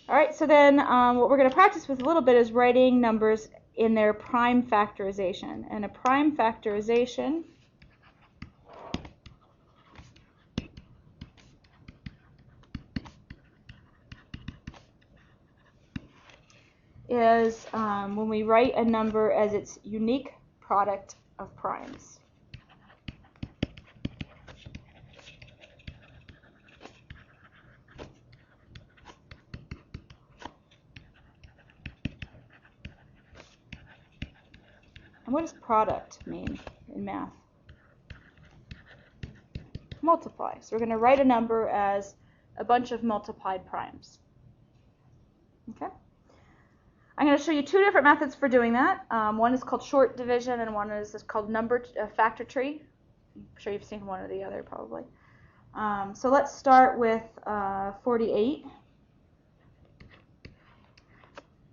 All right, so then what we're going to practice with a little bit is writing numbers in their prime factorization. And a prime factorization is when we write a number as its unique product of primes. And what does product mean in math? Multiply. So we're going to write a number as a bunch of multiplied primes. Okay? I'm going to show you two different methods for doing that. One is called short division and one is called factor tree. I'm sure you've seen one or the other probably. So let's start with 48.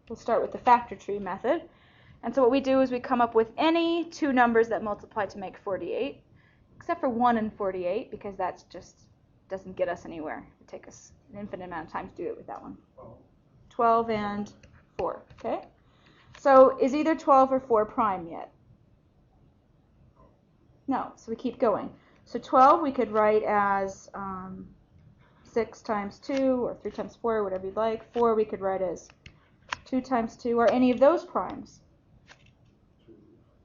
We'll start with the factor tree method. And so what we do is we come up with any two numbers that multiply to make 48, except for 1 and 48, because that just doesn't get us anywhere. It would take us an infinite amount of time to do it with that one. 12 and 4, okay? So is either 12 or 4 prime yet? No, so we keep going. So 12 we could write as 6 times 2, or 3 times 4, whatever you'd like. 4 we could write as 2 times 2, or any of those primes.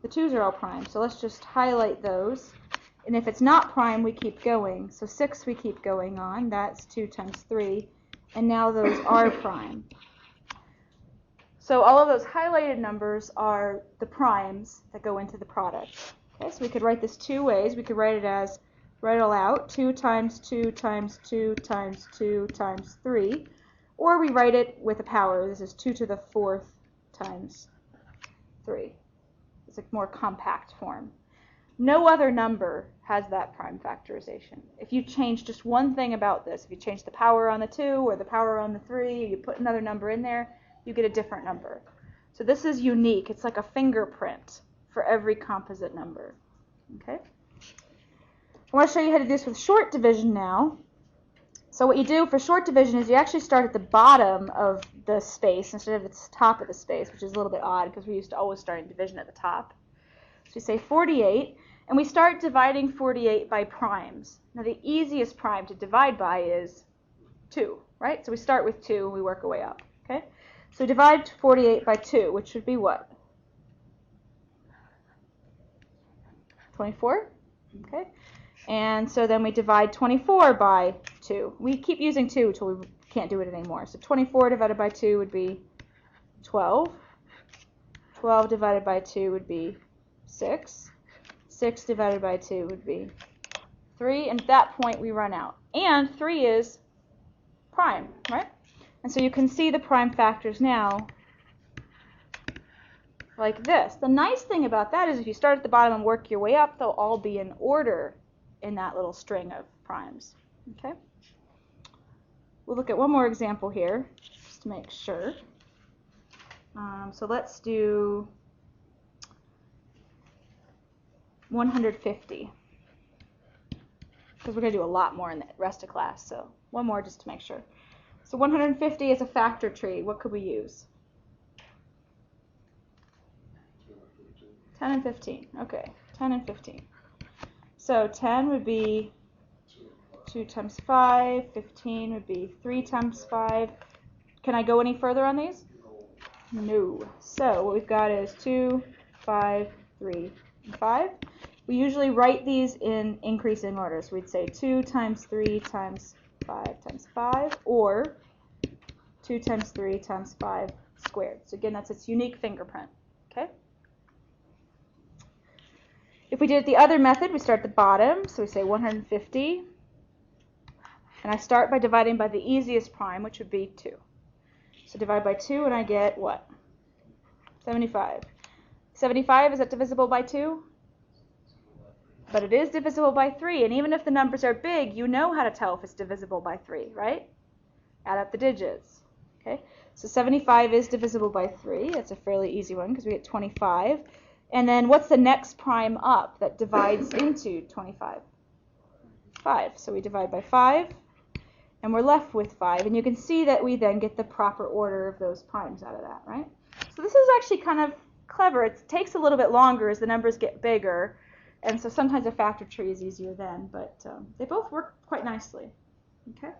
The 2's are all prime, so let's just highlight those. And if it's not prime, we keep going. So 6 we keep going on, that's 2 times 3, and now those are prime. So all of those highlighted numbers are the primes that go into the product. Okay, so we could write this two ways. We could write it as, write it all out, 2 times 2 times 2 times 2 times 3. Or we write it with a power. This is 2 to the 4th times 3. It's a more compact form. No other number has that prime factorization. If you change just one thing about this, if you change the power on the 2 or the power on the 3, you put another number in there, you get a different number. So this is unique. It's like a fingerprint for every composite number. Okay? I want to show you how to do this with short division now. So what you do for short division is you actually start at the bottom of the space instead of the top of the space, which is a little bit odd because we used to always start in division at the top. So we say 48, and we start dividing 48 by primes. Now the easiest prime to divide by is 2, right? So we start with 2 and we work our way up. Okay? So divide 48 by 2, which would be what? 24? Okay. And so then we divide 24 by 2. We keep using 2 until we can't do it anymore. So 24 divided by 2 would be 12. 12 divided by 2 would be 6. 6 divided by 2 would be 3. And at that point we run out. And 3 is prime, right? And so you can see the prime factors now like this. The nice thing about that is if you start at the bottom and work your way up, they'll all be in order in that little string of primes. Okay? We'll look at one more example here just to make sure. So let's do 150 because we're going to do a lot more in the rest of class. So one more just to make sure. So 150 is a factor tree. What could we use? 10 and 15. Okay, 10 and 15. So 10 would be 2 times 5. 15 would be 3 times 5. Can I go any further on these? No. So what we've got is 2, 5, 3, and 5. We usually write these in increasing order. So we'd say 2 times 3 times 5 times 5, or 2 times 3 times 5 squared. So again, that's its unique fingerprint. Okay? If we did the other method, we start at the bottom, so we say 150, and I start by dividing by the easiest prime, which would be 2. So divide by 2, and I get what? 75. 75, is that divisible by 2? But it is divisible by 3, and even if the numbers are big, you know how to tell if it's divisible by 3, right? Add up the digits. Okay, so 75 is divisible by 3. That's a fairly easy one because we get 25. And then what's the next prime up that divides into 25? 5. So we divide by 5. And we're left with 5. And you can see that we then get the proper order of those primes out of that, right? So this is actually kind of clever. It takes a little bit longer as the numbers get bigger. And so sometimes a factor tree is easier then. But they both work quite nicely. Okay?